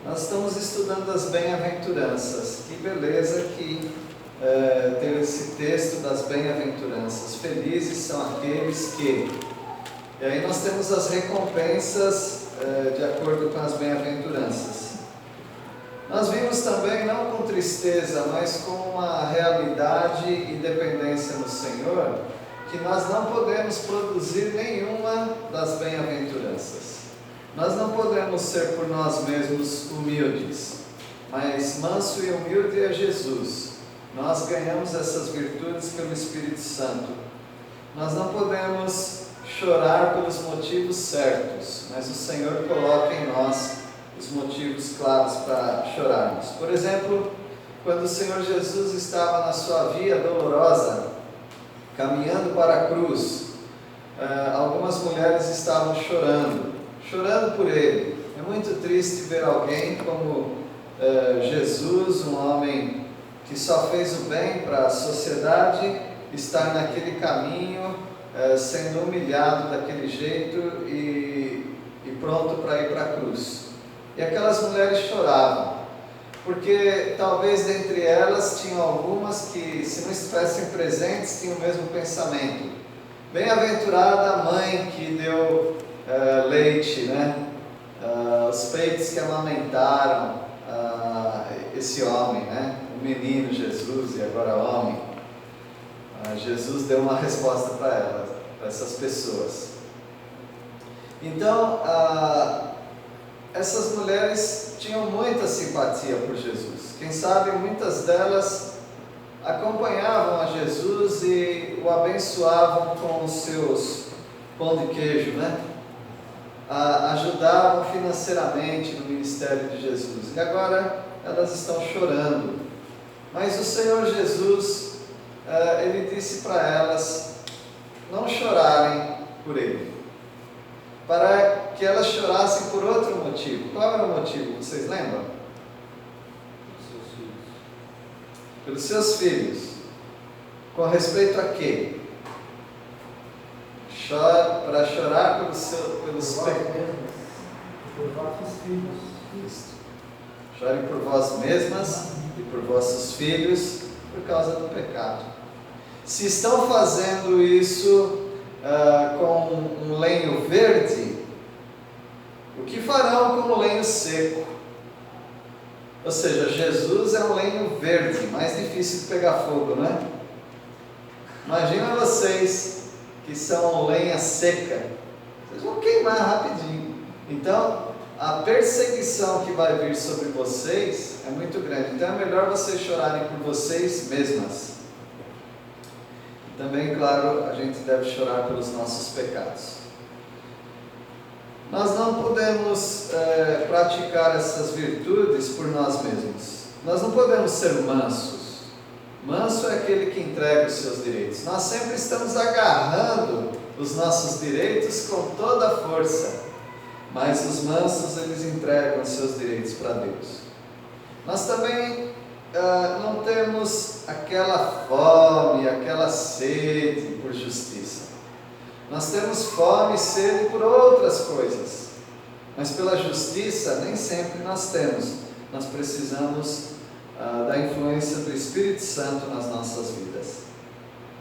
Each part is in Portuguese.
Nós estamos estudando as bem-aventuranças. Que beleza que ter esse texto das bem-aventuranças. Felizes são aqueles que... E aí nós temos as recompensas de acordo com as bem-aventuranças. Nós vimos também, não com tristeza, mas com uma realidade e dependência no Senhor, que nós não podemos produzir nenhuma das bem-aventuranças. Nós não podemos ser por nós mesmos humildes, mas manso e humilde é Jesus. Nós ganhamos essas virtudes pelo Espírito Santo. Nós não podemos chorar pelos motivos certos, mas o Senhor coloca em nós os motivos claros para chorarmos. Por exemplo, quando o Senhor Jesus estava na sua via dolorosa, caminhando para a cruz, algumas mulheres estavam chorando por Ele. É muito triste ver alguém como Jesus, um homem que só fez o bem para a sociedade, estar naquele caminho, sendo humilhado daquele jeito e pronto para ir para a cruz. E aquelas mulheres choravam, porque talvez dentre elas tinham algumas que, se não estivessem presentes, tinham o mesmo pensamento. Bem-aventurada a mãe que deu leite, né? Os peitos que amamentaram esse homem, né? O menino Jesus e agora homem. Jesus deu uma resposta para elas, para essas pessoas. Então, essas mulheres tinham muita simpatia por Jesus. Quem sabe muitas delas acompanhavam a Jesus e o abençoavam com os seus pão de queijo, né? Ajudavam financeiramente no ministério de Jesus. E agora elas estão chorando. Mas o Senhor Jesus, Ele disse para elas não chorarem por Ele, para que elas chorassem por outro motivo. Qual era o motivo? Vocês lembram? Pelos seus filhos. Com respeito a quê? Para chorar pelos por vossos filhos. Chorem por vós mesmas e por vossos filhos por causa do pecado. Se estão fazendo isso com um lenho verde, o que farão com o lenho seco? Ou seja, Jesus é um lenho verde, mais difícil de pegar fogo, não é? Imagina vocês que são lenha seca, vocês vão queimar rapidinho. Então, a perseguição que vai vir sobre vocês é muito grande. Então é melhor vocês chorarem por vocês mesmas. Também, claro, a gente deve chorar pelos nossos pecados. Nós não podemos praticar essas virtudes por nós mesmos. Nós não podemos ser mansos. Manso é aquele que entrega os seus direitos. Nós sempre estamos agarrando os nossos direitos com toda a força. Mas os mansos, eles entregam os seus direitos para Deus. Nós também não temos aquela fome, aquela sede por justiça. Nós temos fome e sede por outras coisas, mas pela justiça nem sempre nós temos. Nós precisamos da influência do Espírito Santo nas nossas vidas.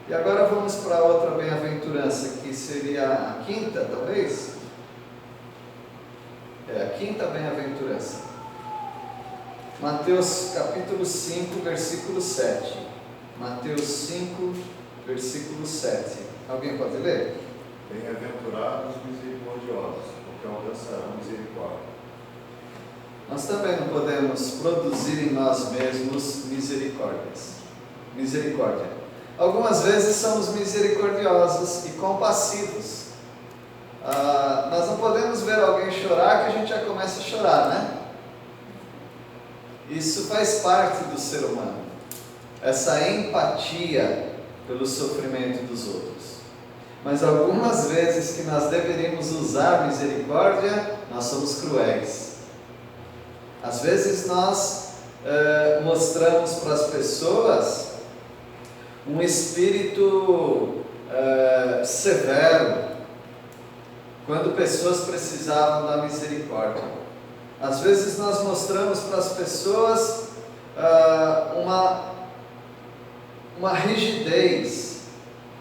E agora vamos para outra bem-aventurança, que seria a quinta, talvez? A quinta bem-aventurança. Mateus capítulo 5, versículo 7. Mateus 5, versículo 7. Alguém pode ler? Bem-aventurados misericordiosos, porque alcançarão misericórdia. Nós também não podemos produzir em nós mesmos misericórdia. Algumas vezes somos misericordiosos e compassivos. Nós não podemos ver alguém chorar que a gente já começa a chorar, né? Isso faz parte do ser humano, essa empatia pelo sofrimento dos outros. Mas algumas vezes que nós deveríamos usar misericórdia, nós somos cruéis. Às vezes nós mostramos para as pessoas um espírito severo, quando pessoas precisavam da misericórdia. Às vezes nós mostramos para as pessoas uma rigidez,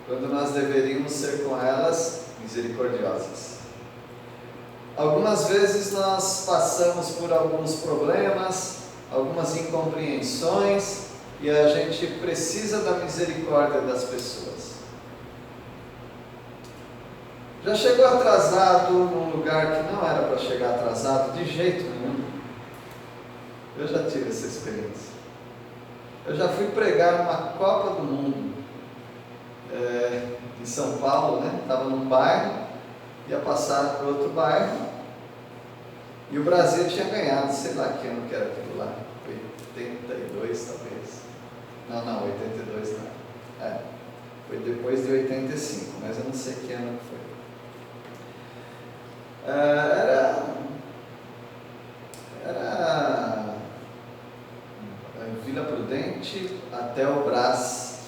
quando nós deveríamos ser com elas misericordiosas. Algumas vezes nós passamos por alguns problemas, algumas incompreensões, e a gente precisa da misericórdia das pessoas. Já chegou atrasado num lugar que não era para chegar atrasado de jeito nenhum? Eu já tive essa experiência. Eu já fui pregar numa Copa do Mundo, em São Paulo, né? Estava num bairro, ia passar para outro bairro, e o Brasil tinha ganhado, sei lá que ano que era aquilo lá, 82 talvez. Não, 82 não. Foi depois de 85, mas eu não sei que ano que foi. Era Vila Prudente até o Brás,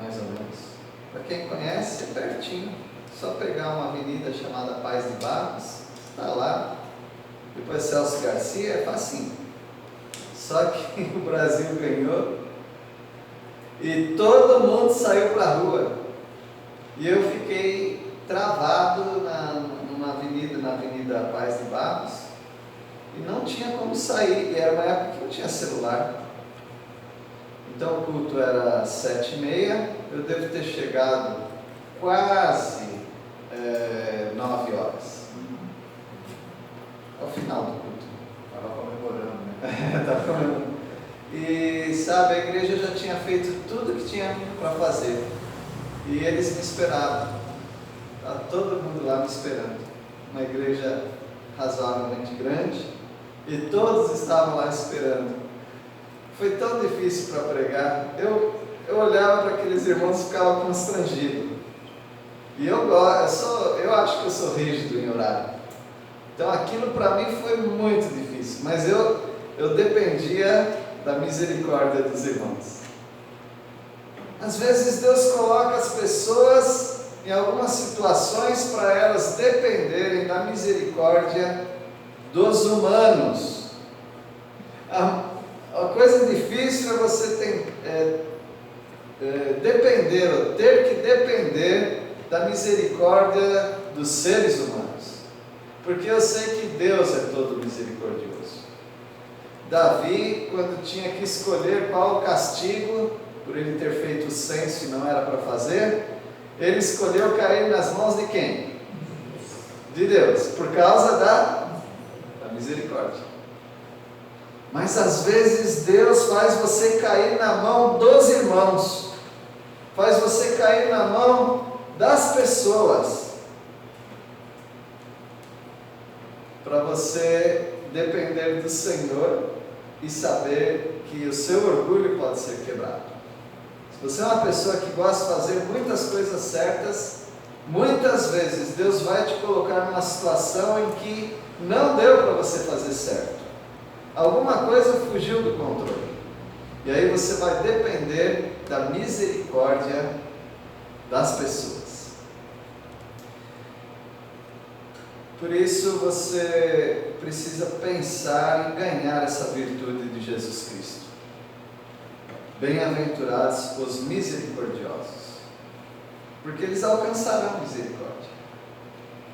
mais ou menos. Para quem conhece, é pertinho. Só pegar uma avenida chamada Paz de Barros, está lá. Depois Celso Garcia, é facinho. Só que o Brasil ganhou e todo mundo saiu para a rua. E eu fiquei travado na Avenida Paz de Barros, e não tinha como sair, e era uma época que não tinha celular. Então o culto era 7h30, eu devo ter chegado quase 9 horas, ao final do culto. Estava comemorando, né? Estava comemorando. E sabe, a igreja já tinha feito tudo que tinha para fazer, e eles me esperavam. Estava todo mundo lá me esperando. Uma igreja razoavelmente grande, e todos estavam lá esperando. Foi tão difícil para pregar. Eu olhava para aqueles irmãos e ficava constrangido. E eu acho que eu sou rígido em horário. Então aquilo para mim foi muito difícil, mas eu dependia da misericórdia dos irmãos. Às vezes Deus coloca as pessoas em algumas situações para elas dependerem da misericórdia dos humanos. A coisa difícil é você depender, ou ter que depender da misericórdia dos seres humanos, porque eu sei que Deus é todo misericordioso. Davi, quando tinha que escolher qual o castigo, por ele ter feito o censo e não era para fazer, ele escolheu cair nas mãos de quem? De Deus, por causa da misericórdia. Mas às vezes Deus faz você cair na mão dos irmãos, faz você cair na mão das pessoas, para você depender do Senhor e saber que o seu orgulho pode ser quebrado. Se você é uma pessoa que gosta de fazer muitas coisas certas, muitas vezes Deus vai te colocar numa situação em que não deu para você fazer certo. Alguma coisa fugiu do controle. E aí você vai depender da misericórdia das pessoas. Por isso você precisa pensar em ganhar essa virtude de Jesus Cristo. Bem-aventurados os misericordiosos, porque eles alcançarão misericórdia.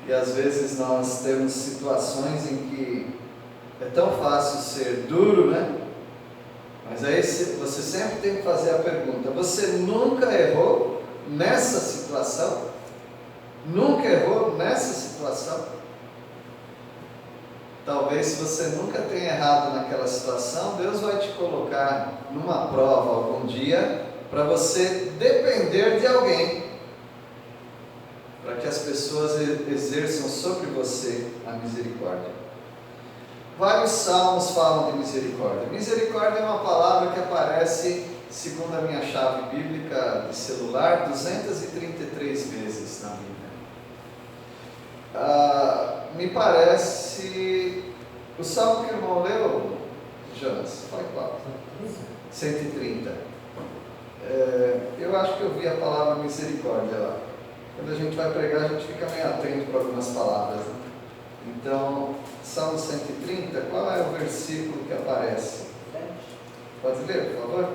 E às vezes nós temos situações em que é tão fácil ser duro, né? Mas aí você sempre tem que fazer a pergunta: você nunca errou nessa situação? Nunca errou nessa situação? Talvez, se você nunca tenha errado naquela situação, Deus vai te colocar numa prova algum dia, para você depender de alguém, para que as pessoas exerçam sobre você a misericórdia. Vários salmos falam de misericórdia. Misericórdia é uma palavra que aparece, segundo a minha chave bíblica de celular, 233 vezes na Bíblia. Me parece, o salmo que o irmão leu, Jonas, foi qual? 130. Eu acho que eu vi a palavra misericórdia lá. Quando a gente vai pregar, a gente fica meio atento para algumas palavras, né? Então, Salmo 130, qual é o versículo que aparece? 7. Pode ler, por favor?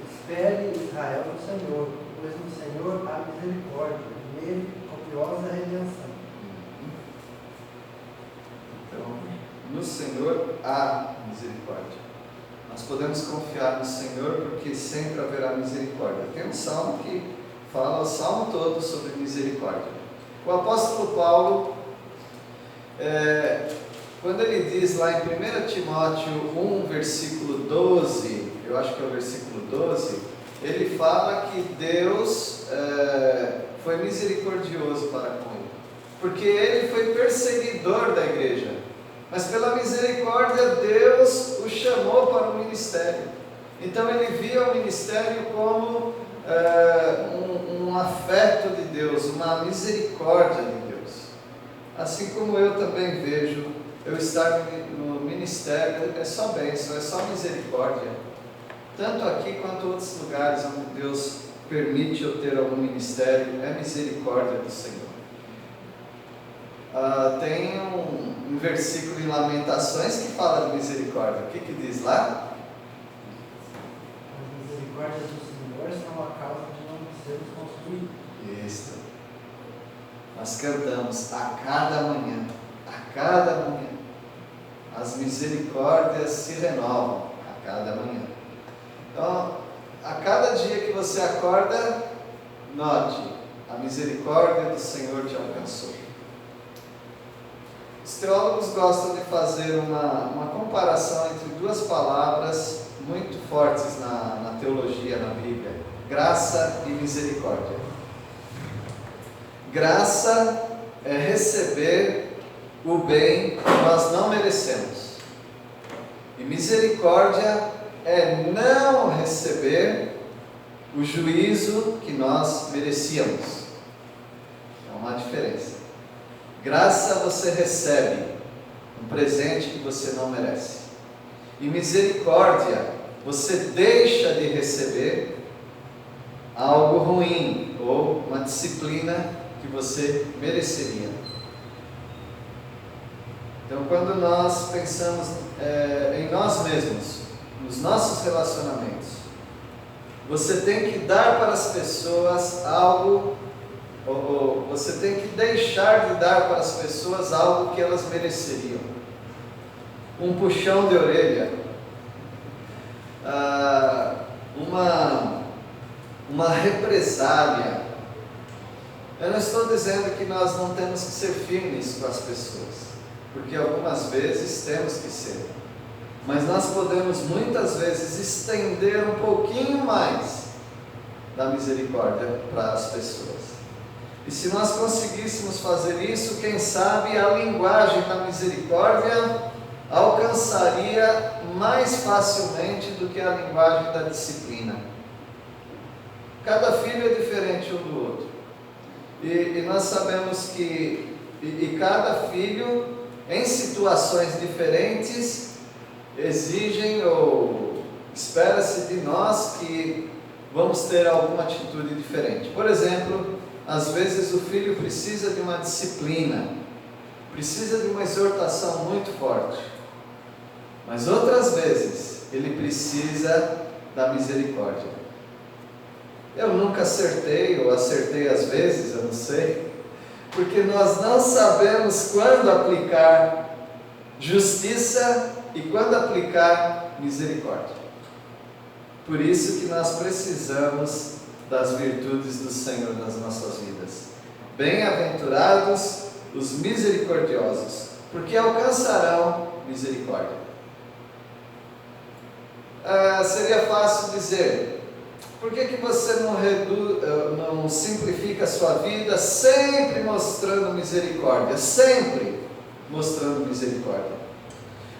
Espere Israel no Senhor, pois no Senhor há misericórdia, e nele copiosa redenção. Então, no Senhor há misericórdia. Nós podemos confiar no Senhor porque sempre haverá misericórdia. Tem um salmo que fala o salmo todo sobre misericórdia. O apóstolo Paulo, quando ele diz lá em 1 Timóteo 1, versículo 12, eu acho que é o versículo 12, ele fala que Deus foi misericordioso para com ele, porque ele foi perseguidor da igreja, mas pela misericórdia Deus o chamou para o ministério. Então ele via o ministério como um afeto de Deus, uma misericórdia de Deus. Assim como eu também vejo eu estar no ministério, é só bênção, é só misericórdia. Tanto aqui quanto em outros lugares onde Deus permite eu ter algum ministério, é misericórdia do Senhor. Tem um versículo em Lamentações que fala de misericórdia. O que diz lá? As misericórdias do Senhor são a causa de não sermos consumidos. Isso. Nós cantamos a cada manhã, as misericórdias se renovam a cada manhã. Então, a cada dia que você acorda, note, a misericórdia do Senhor te alcançou. Os teólogos gostam de fazer uma comparação entre duas palavras muito fortes na teologia, na Bíblia: graça e misericórdia. Graça é receber o bem que nós não merecemos, e misericórdia é não receber o juízo que nós merecíamos. É uma diferença. Graça você recebe um presente que você não merece, e misericórdia você deixa de receber algo ruim ou uma disciplina que você mereceria. Então, quando nós pensamos em nós mesmos, nos nossos relacionamentos, você tem que dar para as pessoas algo, ou você tem que deixar de dar para as pessoas algo que elas mereceriam. Um puxão de orelha, uma represália. Eu não estou dizendo que nós não temos que ser firmes com as pessoas, porque algumas vezes temos que ser, mas nós podemos muitas vezes estender um pouquinho mais da misericórdia para as pessoas. E se nós conseguíssemos fazer isso, quem sabe a linguagem da misericórdia alcançaria mais facilmente do que a linguagem da disciplina. Cada filho é diferente um do outro, e nós sabemos que cada filho, em situações diferentes, exigem ou espera-se de nós que vamos ter alguma atitude diferente. Por exemplo, às vezes o filho precisa de uma disciplina, precisa de uma exortação muito forte, mas outras vezes ele precisa da misericórdia. Eu nunca acertei, ou acertei às vezes, eu não sei, porque nós não sabemos quando aplicar justiça e quando aplicar misericórdia. Por isso que nós precisamos das virtudes do Senhor nas nossas vidas. Bem-aventurados os misericordiosos, porque alcançarão misericórdia. Seria fácil dizer: por que você não simplifica a sua vida sempre mostrando misericórdia? Sempre mostrando misericórdia.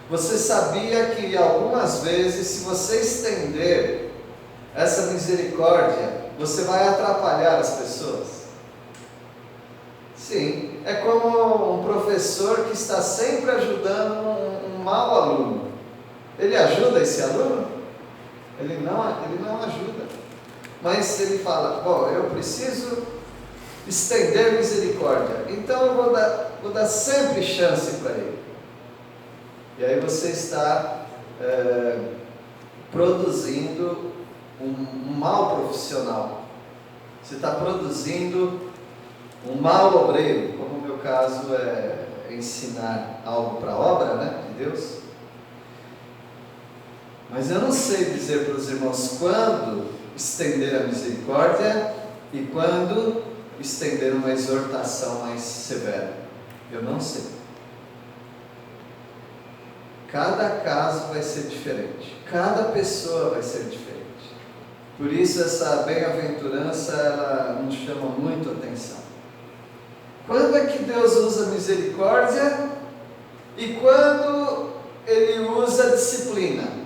Você sabia que algumas vezes, se você estender essa misericórdia, você vai atrapalhar as pessoas? Sim, é como um professor que está sempre ajudando um mau aluno. Ele ajuda esse aluno? Ele não ajuda. Mas se ele fala: bom, eu preciso estender misericórdia. Então eu vou dar sempre chance para ele. E aí você está produzindo um mau profissional. Você está produzindo um mau obreiro, como no meu caso é ensinar algo para a obra, né, de Deus. Mas eu não sei dizer para os irmãos quando estender a misericórdia e quando estender uma exortação mais severa. Eu não sei. Cada caso vai ser diferente. Cada pessoa vai ser diferente. Por isso essa bem-aventurança, ela nos chama muito a atenção. Quando é que Deus usa misericórdia e quando Ele usa disciplina?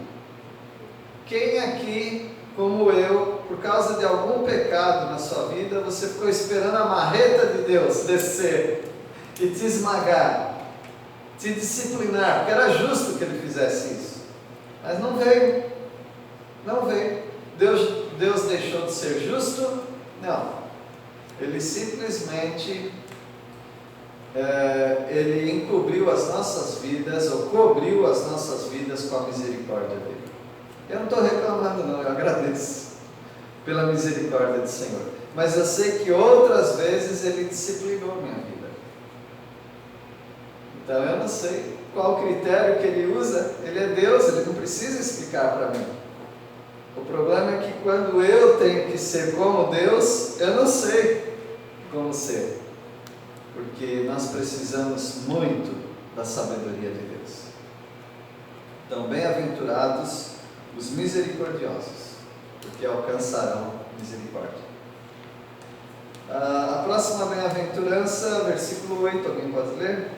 Quem aqui, como eu, por causa de algum pecado na sua vida, você ficou esperando a marreta de Deus descer e te esmagar, te disciplinar, porque era justo que Ele fizesse isso, mas não veio, não veio. Deus deixou de ser justo? Não. Ele simplesmente Ele encobriu as nossas vidas, ou cobriu as nossas vidas com a misericórdia dele. Eu não estou reclamando não, eu agradeço pela misericórdia do Senhor. Mas eu sei que outras vezes Ele disciplinou a minha vida. Então eu não sei qual critério que Ele usa. Ele é Deus, Ele não precisa explicar para mim. O problema é que quando eu tenho que ser como Deus, eu não sei como ser. Porque nós precisamos muito da sabedoria de Deus. Então, bem-aventurados os misericordiosos, porque alcançarão misericórdia. A próxima bem-aventurança, versículo 8, alguém pode ler?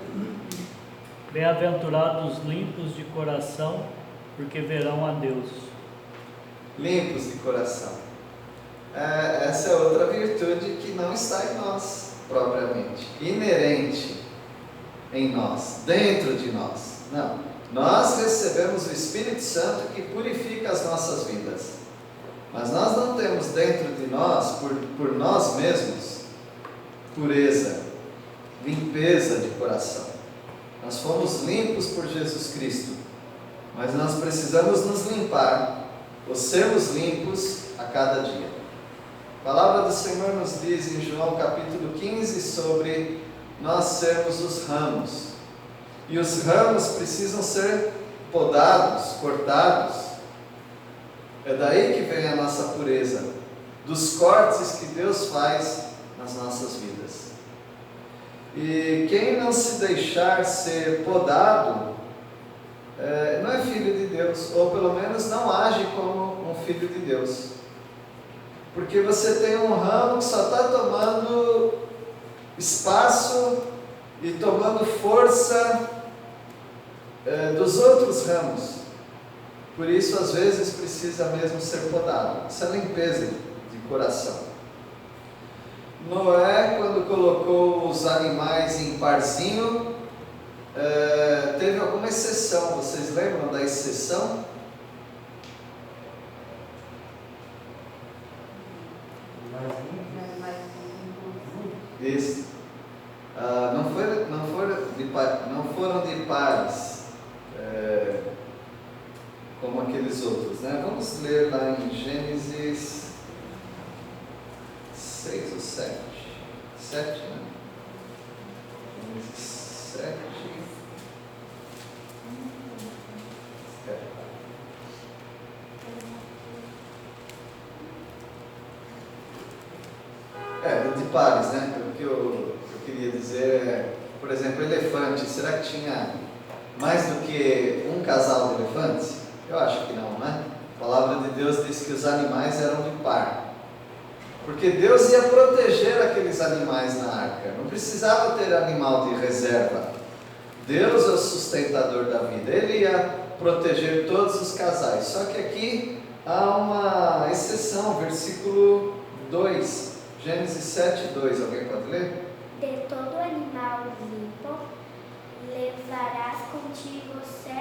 Bem-aventurados os limpos de coração, porque verão a Deus. Limpos de coração. Essa é outra virtude que não está em nós propriamente, inerente em nós, dentro de nós. Não. Nós recebemos o Espírito Santo que purifica as nossas vidas. Mas nós não temos dentro de nós, por nós mesmos, pureza, limpeza de coração. Nós fomos limpos por Jesus Cristo, mas nós precisamos nos limpar, ou sermos limpos a cada dia. A palavra do Senhor nos diz em João capítulo 15 sobre nós sermos os ramos. E os ramos precisam ser podados, cortados. É daí que vem a nossa pureza, dos cortes que Deus faz nas nossas vidas. E quem não se deixar ser podado, não é filho de Deus, ou pelo menos não age como um filho de Deus. Porque você tem um ramo que só está tomando espaço e tomando força dos outros ramos. Por isso, às vezes, precisa mesmo ser podado. Isso é limpeza de coração. Noé, quando colocou os animais em parzinho, teve alguma exceção. Vocês lembram da exceção? Isso. Não foram de pares, como aqueles outros, né? Vamos ler lá em Gênesis 6 ou 7? 7, né? Gênesis 7. De pares, né? O que eu queria dizer é, por exemplo, elefante. Será que tinha mais do que um casal de elefantes? Eu acho que não, né? A palavra de Deus diz que os animais eram de par. Porque Deus ia proteger aqueles animais na arca. Não precisava ter animal de reserva. Deus é o sustentador da vida. Ele ia proteger todos os casais. Só que aqui há uma exceção, versículo 2. Gênesis 7, 2. Alguém pode ler? De todo animal limpo levarás contigo 7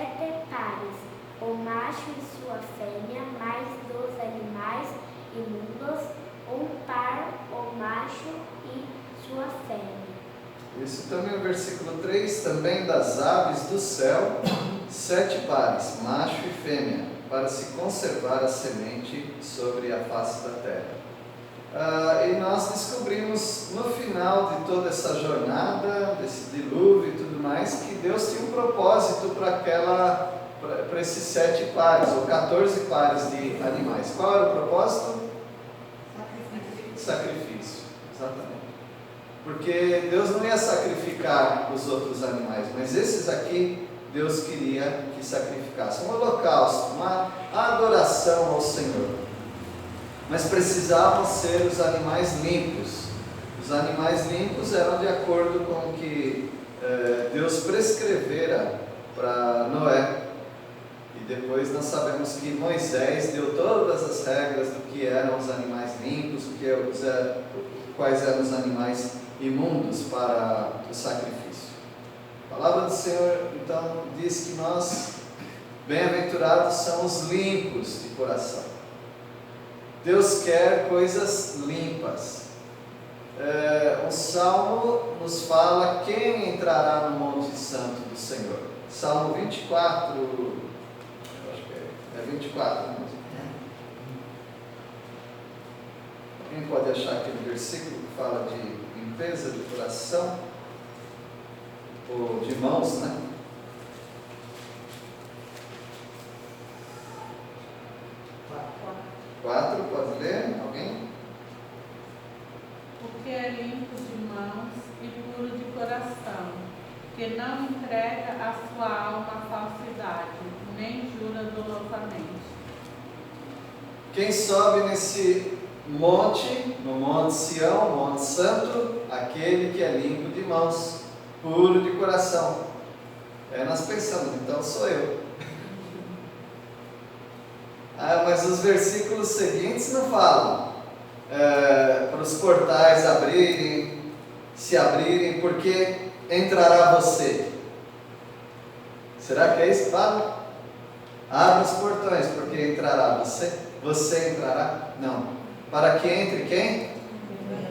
pares, o macho e sua fêmea, mais dos animais imundos, um par, o macho e sua fêmea. Isso também o versículo 3, também das aves do céu, 7 pares, macho e fêmea, para se conservar a semente sobre a face da terra. E nós descobrimos no final de toda essa jornada, desse dilúvio e tudo mais, que Deus tinha um propósito para esses 7 pares, ou 14 pares de animais. Qual era o propósito? Sacrifício, exatamente. Porque Deus não ia sacrificar os outros animais, mas esses aqui Deus queria que sacrificassem. Um holocausto, uma adoração ao Senhor. Mas precisavam ser os animais limpos. Os animais limpos eram de acordo com o que Deus prescrevera para Noé. E depois nós sabemos que Moisés deu todas as regras do que eram os animais limpos, quais eram os animais imundos para o sacrifício. A palavra do Senhor então diz que nós, bem-aventurados são os limpos de coração. Deus quer coisas limpas. O Salmo nos fala quem entrará no Monte Santo do Senhor. Salmo 24, acho que é 24 mesmo. Alguém pode achar aquele versículo que fala de limpeza de coração, ou de mãos, né? 4, pode ler? Alguém? Porque é limpo de mãos e puro de coração, que não entrega a sua alma à falsidade, nem jura dolosamente. Quem sobe nesse monte, no Monte Sião, Monte Santo, aquele que é limpo de mãos, puro de coração. Nós pensamos, então sou eu. Mas os versículos seguintes não falam para os portais se abrirem, porque entrará você. Será que é isso que fala? Abre os portões, porque entrará você. Você entrará? Não. Para que entre quem?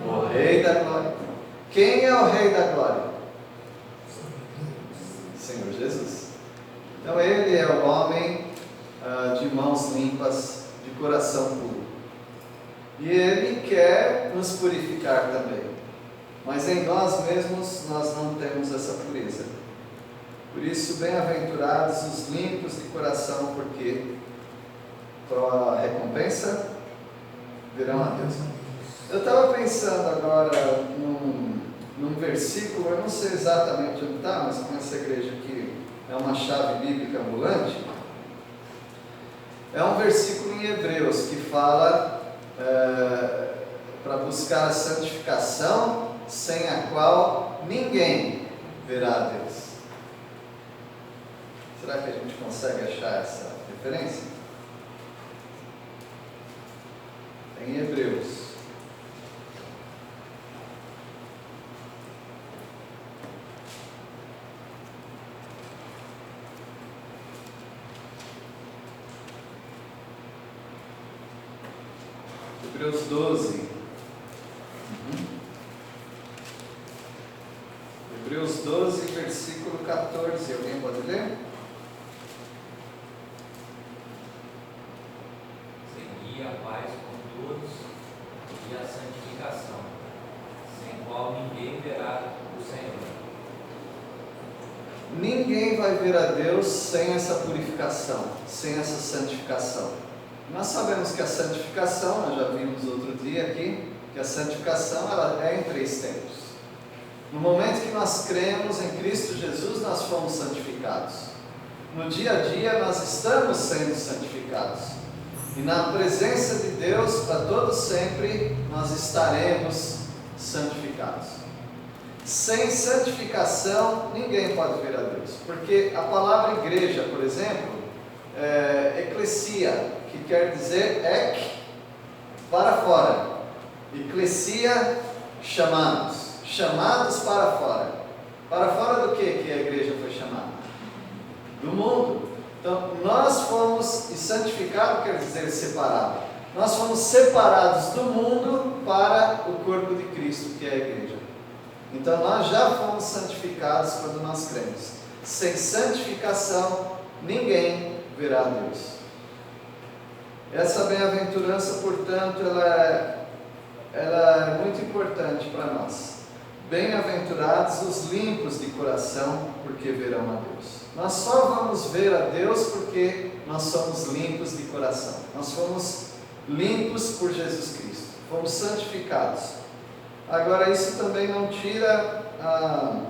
O Rei da Glória. Quem é o Rei da Glória? Senhor Jesus. Então Ele é o homem de mãos limpas, de coração puro. E Ele quer nos purificar também. Mas em nós mesmos nós não temos essa pureza. Por isso, bem-aventurados os limpos de coração, porque qual a recompensa? Verão a Deus. Eu estava pensando agora num versículo, eu não sei exatamente onde está, mas como essa igreja aqui é uma chave bíblica ambulante, é um versículo em Hebreus que fala para buscar a santificação, sem a qual ninguém verá a Deus. Será que a gente consegue achar essa referência? Em Hebreus. Hebreus 12. Hebreus 12, versículo 14. Alguém pode ler? Segui a paz com todos e a santificação, sem qual ninguém verá o Senhor. Ninguém vai ver a Deus sem essa purificação, sem essa santificação. Nós sabemos que a santificação, nós já vimos outro dia aqui, que a santificação ela é em 3 tempos. No momento que nós cremos em Cristo Jesus, nós fomos santificados. No dia a dia nós estamos sendo santificados. E na presença de Deus, para todos sempre, nós estaremos santificados. Sem santificação, ninguém pode ver a Deus. Porque a palavra igreja, por exemplo, eclesia, que quer dizer ek, para fora. Eclesia, chamados. Chamados para fora. Para fora do que a igreja foi chamada? Do mundo. Então, nós fomos, e santificado quer dizer separado. Nós fomos separados do mundo para o corpo de Cristo, que é a igreja. Então nós já fomos santificados quando nós cremos. Sem santificação, ninguém verá a Deus. Essa bem-aventurança, portanto, ela é muito importante para nós. Bem-aventurados os limpos de coração, porque verão a Deus. Nós só vamos ver a Deus porque nós somos limpos de coração. Nós fomos limpos por Jesus Cristo. Fomos santificados. Agora, isso também não tira a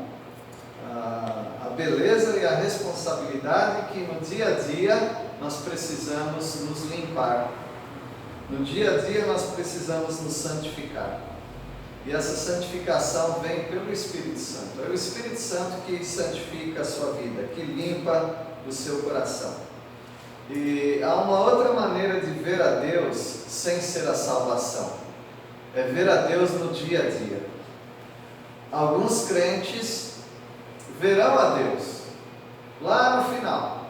beleza e a responsabilidade que no dia a dia nós precisamos nos limpar. No dia a dia nós precisamos nos santificar. E essa santificação vem pelo Espírito Santo. É o Espírito Santo que santifica a sua vida, que limpa o seu coração. E há uma outra maneira de ver a Deus sem ser a salvação. É ver a Deus no dia a dia. Alguns crentes verão a Deus lá no final.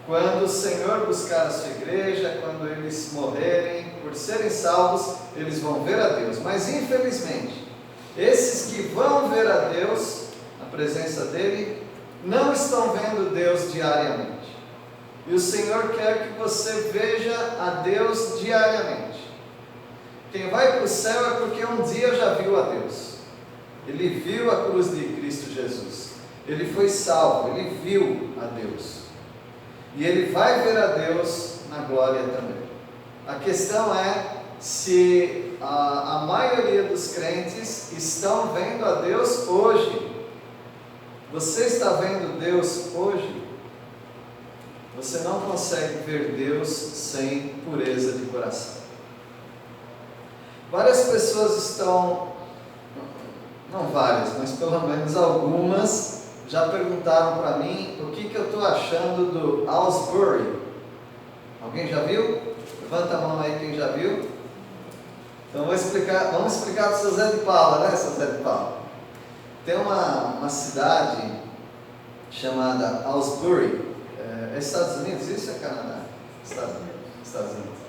Quando o Senhor buscar a sua igreja, quando eles morrerem, por serem salvos, eles vão ver a Deus. Mas infelizmente, esses que vão ver a Deus, na presença dele, não estão vendo Deus diariamente. E o Senhor quer que você veja a Deus diariamente. Quem vai para o céu é porque um dia já viu a Deus. Ele viu a cruz de Cristo Jesus. Ele foi salvo, ele viu a Deus. E ele vai ver a Deus na glória também. A questão é se a maioria dos crentes estão vendo a Deus hoje. Você está vendo Deus hoje? Você não consegue ver Deus sem pureza de coração. Várias pessoas estão, não várias, mas pelo menos algumas, já perguntaram para mim o que eu estou achando do Asbury. Alguém já viu? Levanta a mão aí quem já viu. Então vamos explicar para o seu Zé de Paula, né, seu Zé de Paula? Tem uma cidade chamada Asbury. É Estados Unidos? Isso é Canadá? Estados Unidos.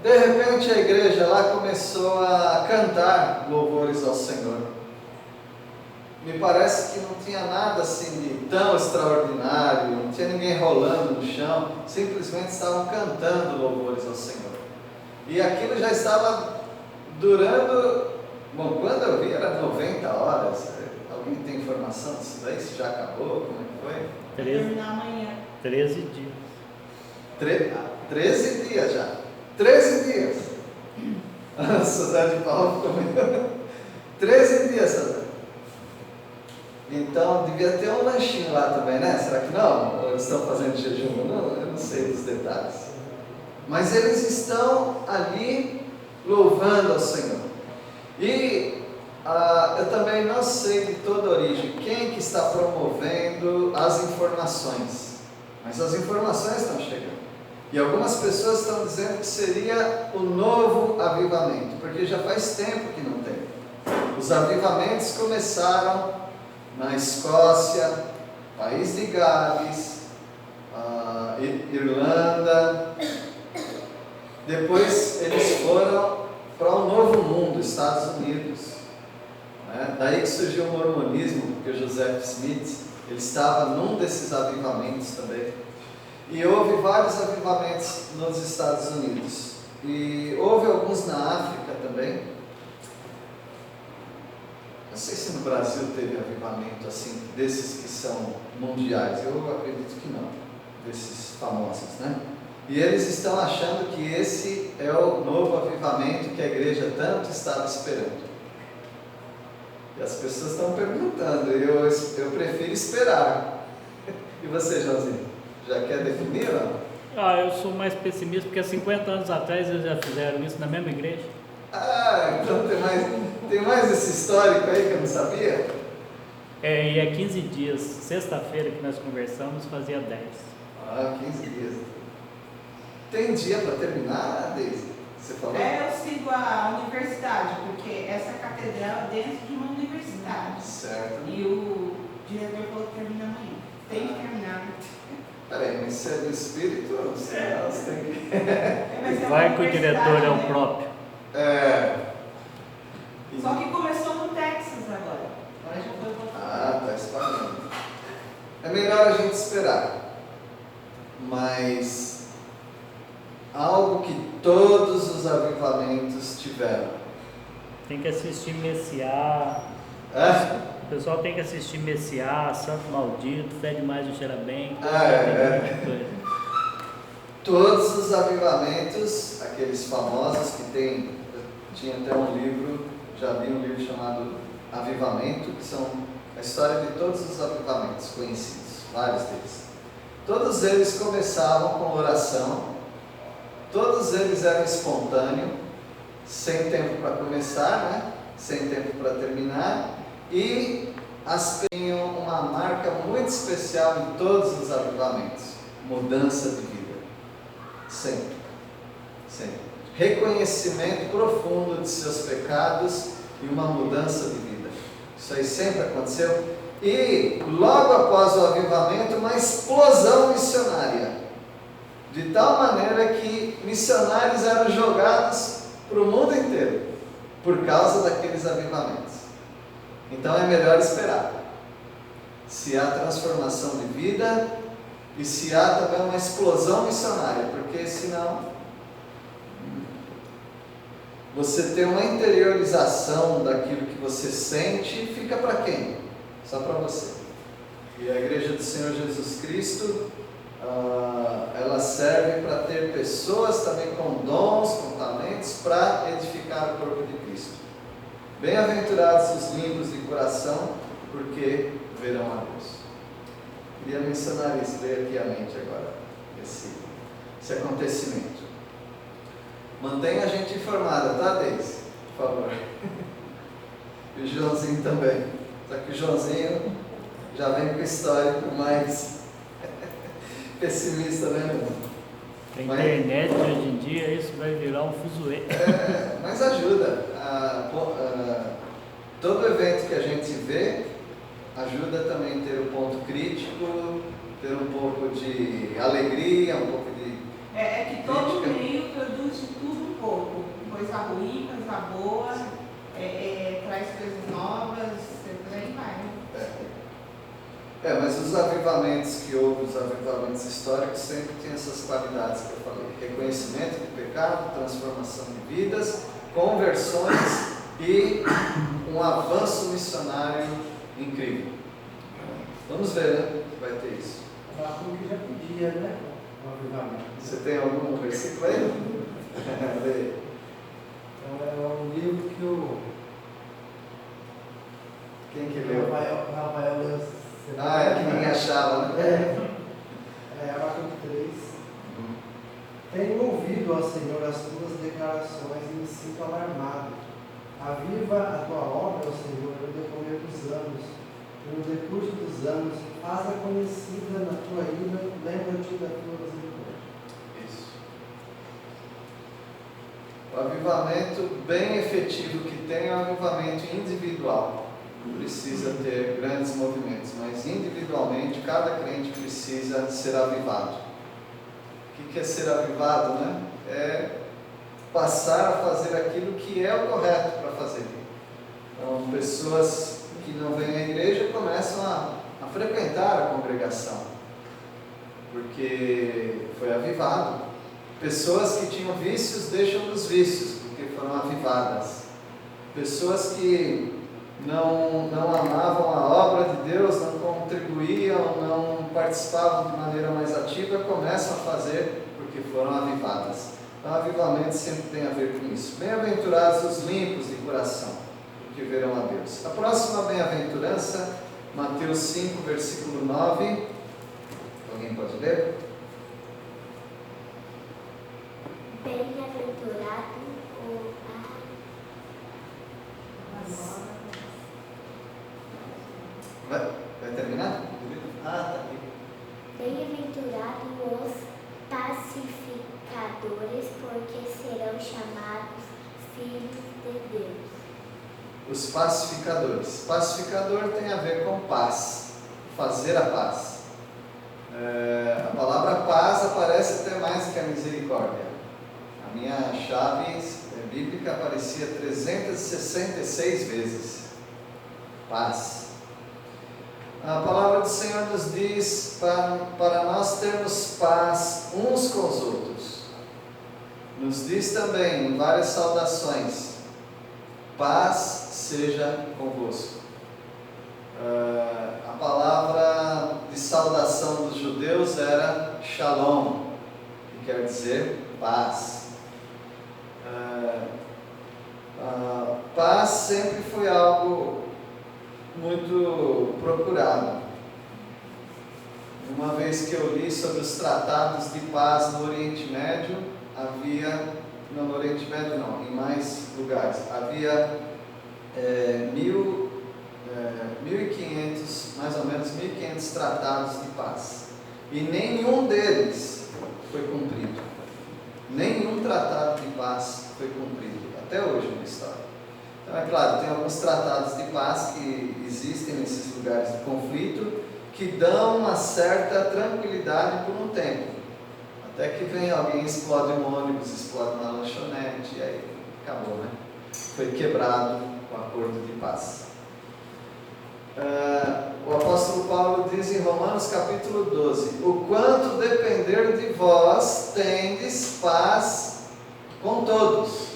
De repente a igreja lá começou a cantar louvores ao Senhor. Me parece que não tinha nada assim de tão extraordinário, não tinha ninguém rolando no chão, simplesmente estavam cantando louvores ao Senhor. E aquilo já estava durando, bom, quando eu vi era 90 horas. Alguém tem informação disso daí? Se já acabou? Como é que foi? 13 dias. 13 dias já. 13 dias. A Sociedade de Paulo ficou meio... 13 dias, Sociedade. Então, devia ter um lanchinho lá também, né? Será que não? Ou eles estão fazendo jejum? Não, eu não sei dos detalhes. Mas eles estão ali louvando ao Senhor. E eu também não sei de toda origem quem que está promovendo as informações. Mas as informações estão chegando. E algumas pessoas estão dizendo que seria o novo avivamento, porque já faz tempo que não tem. Os avivamentos começaram na Escócia, País de Gales, Irlanda. Depois eles foram para o Novo Mundo, Estados Unidos. Daí que surgiu o mormonismo, porque o Joseph Smith ele estava num desses avivamentos também. E houve vários avivamentos nos Estados Unidos. E houve alguns na África também. Não sei se no Brasil teve avivamento assim, desses que são mundiais. Eu acredito que não, desses famosos, né? E eles estão achando que esse é o novo avivamento que a igreja tanto estava esperando. E as pessoas estão perguntando, e eu prefiro esperar. E você, Joãozinho, já quer definir? Não? Eu sou mais pessimista, porque há 50 anos atrás eles já fizeram isso na mesma igreja. Então tem mais esse histórico aí que eu não sabia? E é 15 dias, sexta-feira que nós conversamos, fazia 10. 15 dias. Tem dia para terminar, Deise? Você falou? Eu sigo a universidade, porque essa catedral é dentro de uma universidade. Certo. E o diretor falou que termina amanhã. Tem que terminar. Peraí, mas se é do Espírito, você tem que... Vai que o diretor é o próprio. Só que começou no é melhor a gente esperar, mas algo que todos os avivamentos tiveram. Tem que assistir Messiá. É? O pessoal tem que assistir Messiá, Santo Maldito, Fé Demais Não Cheira Bem. Todos os avivamentos, aqueles famosos que tinha até um livro, já li um livro chamado Avivamento, que são a história de todos os avivamentos conhecidos, vários deles. Todos eles começavam com oração, todos eles eram espontâneos, sem tempo para começar, né? Sem tempo para terminar, e tinham uma marca muito especial em todos os avivamentos: mudança de vida. Sempre. Reconhecimento profundo de seus pecados e uma mudança de vida. Isso aí sempre aconteceu. E logo após o avivamento, uma explosão missionária. De tal maneira que missionários eram jogados para o mundo inteiro por causa daqueles avivamentos. Então é melhor esperar. Se há transformação de vida e se há também uma explosão missionária, porque senão você tem uma interiorização daquilo que você sente, fica para quem? Só para você. E a Igreja do Senhor Jesus Cristo, ela serve para ter pessoas também com dons, com talentos, para edificar o corpo de Cristo. Bem-aventurados os limpos de coração, porque verão a Deus. Queria mencionar isso, veio aqui à mente agora, esse acontecimento. Mantenha a gente informada, tá, Deise? Por favor. E o Joãozinho também. Só que o Joãozinho já vem com o histórico mais pessimista, né, irmão? A internet de hoje em dia, isso vai virar um fuzuê. Mas ajuda. Todo evento que a gente vê ajuda também a ter um ponto crítico, ter um pouco de alegria, um pouco de É que todo crítica. meio produz de tudo um pouco. Coisa ruim, coisa boa, traz coisas novas, por aí vai. Mas os avivamentos que houve, os avivamentos históricos, sempre tem essas qualidades que eu falei: reconhecimento de pecado, transformação de vidas, conversões e um avanço missionário incrível. Vamos ver, né? Que vai ter isso. Abacuque já podia, né? Um avivamento. Você tem algum versículo aí? Lê. Então é um livro que Quem que leu? Rafael leu. É que ninguém achava, né? Abacuque 3. Tenho ouvido, ó Senhor, as tuas declarações e me sinto alarmado. Aviva a tua obra, ó Senhor, no decorrer dos anos. E no decurso dos anos, faça conhecida na tua ira, lembra-te da tua misericórdia. Isso. O avivamento bem efetivo que tem é o avivamento individual. Não precisa ter grandes movimentos, mas individualmente cada crente precisa ser avivado. O que é ser avivado, né? É passar a fazer aquilo que é o correto para fazer. Então, pessoas que não vêm à igreja começam a frequentar a congregação, porque foi avivado. Pessoas que tinham vícios deixam os vícios, porque foram avivadas. Pessoas que não amavam a obra de Deus, não contribuíam, não participavam de maneira mais ativa, começam a fazer porque foram avivadas. Então, avivamento sempre tem a ver com isso. Bem-aventurados os limpos de coração, porque verão a Deus. A próxima bem-aventurança, Mateus 5, versículo 9. Alguém pode ler? Bem-aventurado Vai terminar? Tá aqui. Bem-aventurados os pacificadores, porque serão chamados filhos de Deus. Os pacificadores. Pacificador tem a ver com paz, fazer a paz. A palavra paz aparece até mais que a misericórdia. A minha chave bíblica aparecia 366 vezes. Paz. A palavra do Senhor nos diz para nós termos paz uns com os outros. Nos diz também em várias saudações: paz seja convosco. A palavra de saudação dos judeus era shalom, que quer dizer paz. Paz sempre foi algo muito procurado. Uma vez que eu li sobre os tratados de paz no Oriente Médio, não no Oriente Médio não, em mais lugares, havia 1.500, mais ou menos 1.500 tratados de paz, e nenhum deles foi cumprido. Nenhum tratado de paz foi cumprido, até hoje na história. Então é claro, tem alguns tratados de paz que existem nesses lugares de conflito, que dão uma certa tranquilidade por um tempo, até que vem alguém, explode um ônibus, explode uma lanchonete, e aí acabou, né? Foi quebrado o acordo de paz. O apóstolo Paulo diz em Romanos capítulo 12: o quanto depender de vós, tendes paz com todos.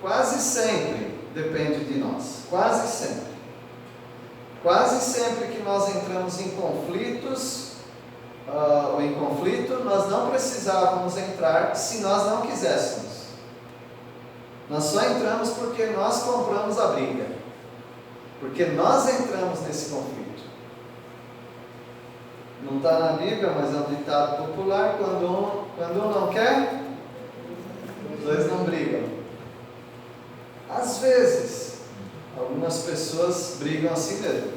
Quase sempre depende de nós, quase sempre. Quase sempre que nós entramos em conflitos, ou em conflito, nós não precisávamos entrar se nós não quiséssemos. Nós só entramos porque nós compramos a briga, porque nós entramos nesse conflito. Não está na Bíblia, mas é um ditado popular: quando um não quer, os dois não brigam. Às vezes, algumas pessoas brigam assim mesmo.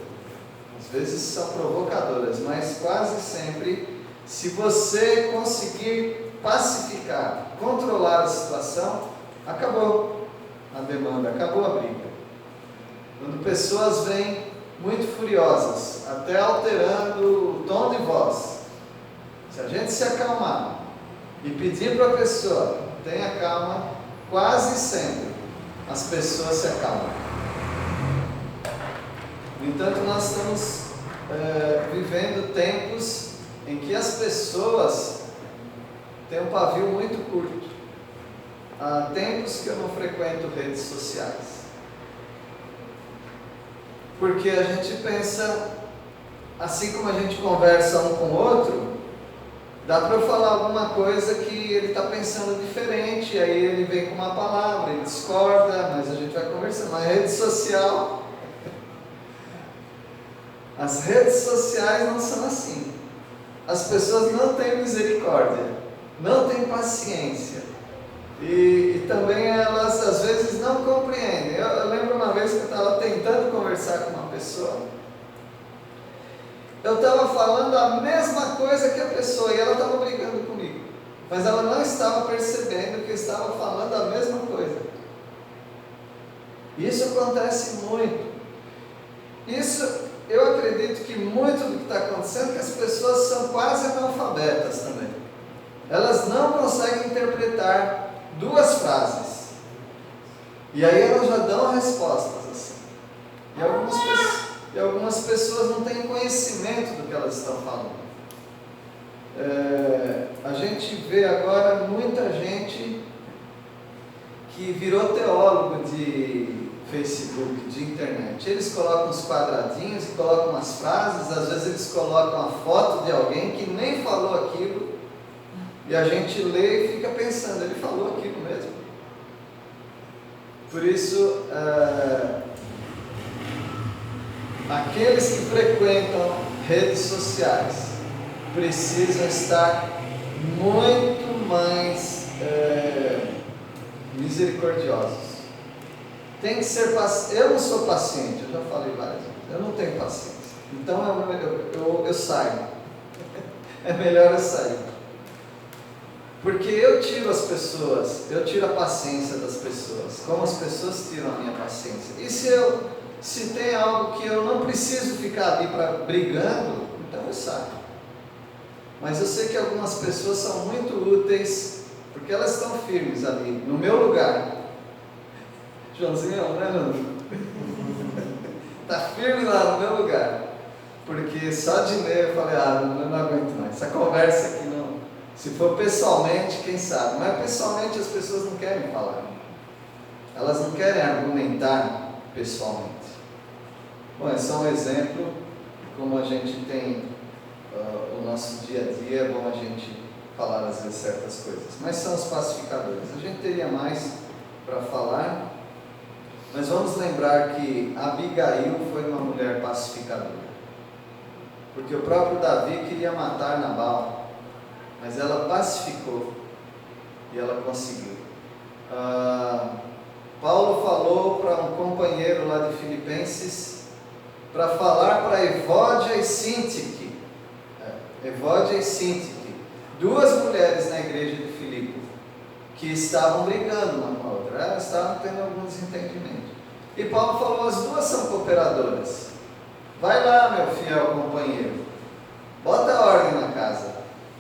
Às vezes são provocadoras, mas quase sempre, se você conseguir pacificar, controlar a situação, acabou a demanda, acabou a briga. Quando pessoas vêm muito furiosas, até alterando o tom de voz, se a gente se acalmar e pedir para a pessoa: tenha calma, quase sempre as pessoas se acalmam. No entanto, nós estamos vivendo tempos em que as pessoas têm um pavio muito curto. Há tempos que eu não frequento redes sociais, porque a gente pensa, assim como a gente conversa um com o outro, dá para eu falar alguma coisa que ele está pensando diferente, aí ele vem com uma palavra, ele discorda, mas a gente vai conversando. Mas rede social, as redes sociais não são assim. As pessoas não têm misericórdia, não têm paciência, e também elas às vezes não compreendem. Eu lembro uma vez que eu estava tentando conversar com uma pessoa, eu estava falando a mesma coisa que a pessoa, e ela estava brigando comigo, mas ela não estava percebendo que eu estava falando a mesma coisa. Isso acontece muito. Eu acredito que muito do que está acontecendo é que as pessoas são quase analfabetas também. Elas não conseguem interpretar duas frases, e aí elas já dão respostas assim. E algumas pessoas não têm conhecimento do que elas estão falando. A gente vê agora muita gente que virou teólogo de Facebook, de internet. Eles colocam uns quadradinhos e colocam umas frases, às vezes eles colocam a foto de alguém que nem falou aquilo, e a gente lê e fica pensando: ele falou aquilo mesmo? Por isso, aqueles que frequentam redes sociais precisam estar muito mais misericordiosos. Tem que ser paciente. Eu não sou paciente, eu já falei várias vezes, eu não tenho paciência. Então eu saio. É melhor eu sair. Porque eu tiro as pessoas, eu tiro a paciência das pessoas, como as pessoas tiram a minha paciência. E se tem algo que eu não preciso ficar ali brigando, então eu saio. Mas eu sei que algumas pessoas são muito úteis, porque elas estão firmes ali, no meu lugar. Joãozinho, né, Joãozinho? Está firme lá no meu lugar. porque só de ler eu falei, eu não aguento mais. Essa conversa aqui não. Se for pessoalmente, quem sabe? Mas pessoalmente as pessoas não querem falar. Elas não querem argumentar pessoalmente. Bom, esse é um exemplo de como a gente tem o nosso dia a dia, é bom a gente falar às vezes certas coisas. Mas são os pacificadores. A gente teria mais para falar, mas vamos lembrar que Abigail foi uma mulher pacificadora. Porque o próprio Davi queria matar Nabal, mas ela pacificou e ela conseguiu. Paulo falou para um companheiro lá de Filipenses para falar para Evódia e Sintique, duas mulheres na igreja de Filipe, que estavam brigando uma com a outra, elas estavam tendo algum desentendimento. E Paulo falou, as duas são cooperadoras. Vai lá, meu fiel companheiro, bota ordem na casa,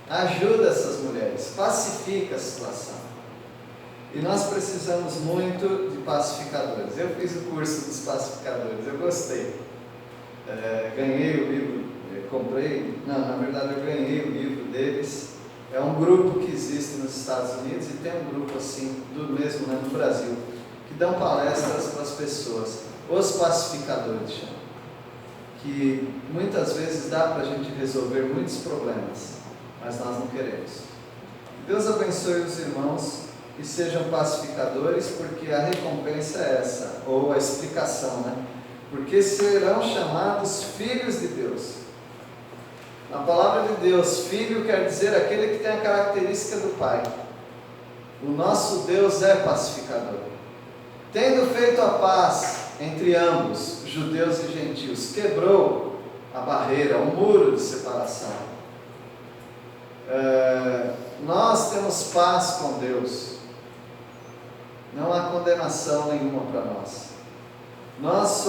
ajuda essas mulheres, pacifica a situação. E nós precisamos muito de pacificadores. Eu fiz o curso dos pacificadores, eu gostei. Ganhei o livro, na verdade eu ganhei o livro deles. É um grupo que existe nos Estados Unidos e tem um grupo assim, do mesmo no Brasil, que dão palestras para as pessoas, os pacificadores chamam, que muitas vezes dá para a gente resolver muitos problemas, mas nós não queremos. Deus abençoe os irmãos e sejam pacificadores, porque a recompensa é essa, ou a explicação, né? Porque serão chamados filhos de Deus. Na palavra de Deus, filho quer dizer aquele que tem a característica do Pai. O nosso Deus é pacificador. Tendo feito a paz entre ambos, judeus e gentios, quebrou a barreira, o muro de separação. Nós temos paz com Deus. Não há condenação nenhuma para nós. Nós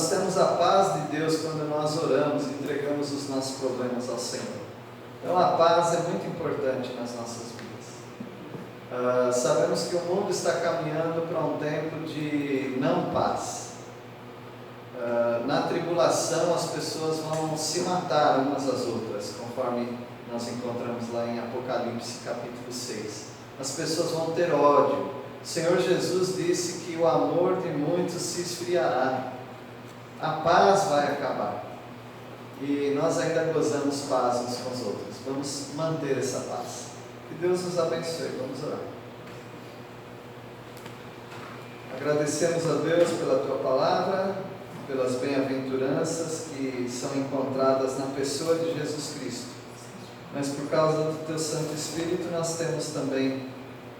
temos a paz de Deus quando nós oramos e entregamos os nossos problemas ao Senhor. Então a paz é muito importante nas nossas vidas. Sabemos que o mundo está caminhando para um tempo de não paz. Na tribulação as pessoas vão se matar umas às outras, conforme nós encontramos lá em Apocalipse capítulo 6. As pessoas vão ter ódio. O Senhor Jesus disse que o amor de muitos se esfriará. A paz vai acabar. E nós ainda gozamos paz uns com os outros. Vamos manter essa paz. Que Deus nos abençoe. Vamos orar. Agradecemos a Deus pela Tua palavra, pelas bem-aventuranças que são encontradas na pessoa de Jesus Cristo. Mas por causa do Teu Santo Espírito, nós temos também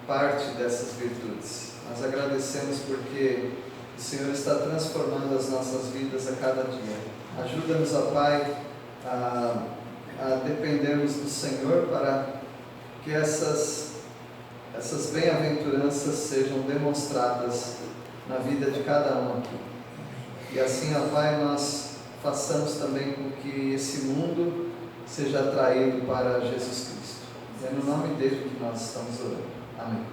parte dessas virtudes. Nós agradecemos porque o Senhor está transformando as nossas vidas a cada dia. Ajuda-nos, ó Pai, a dependermos do Senhor para que essas bem-aventuranças sejam demonstradas na vida de cada um aqui. E assim, ó Pai, nós façamos também com que esse mundo seja atraído para Jesus Cristo. É no nome dele que nós estamos orando. Amém.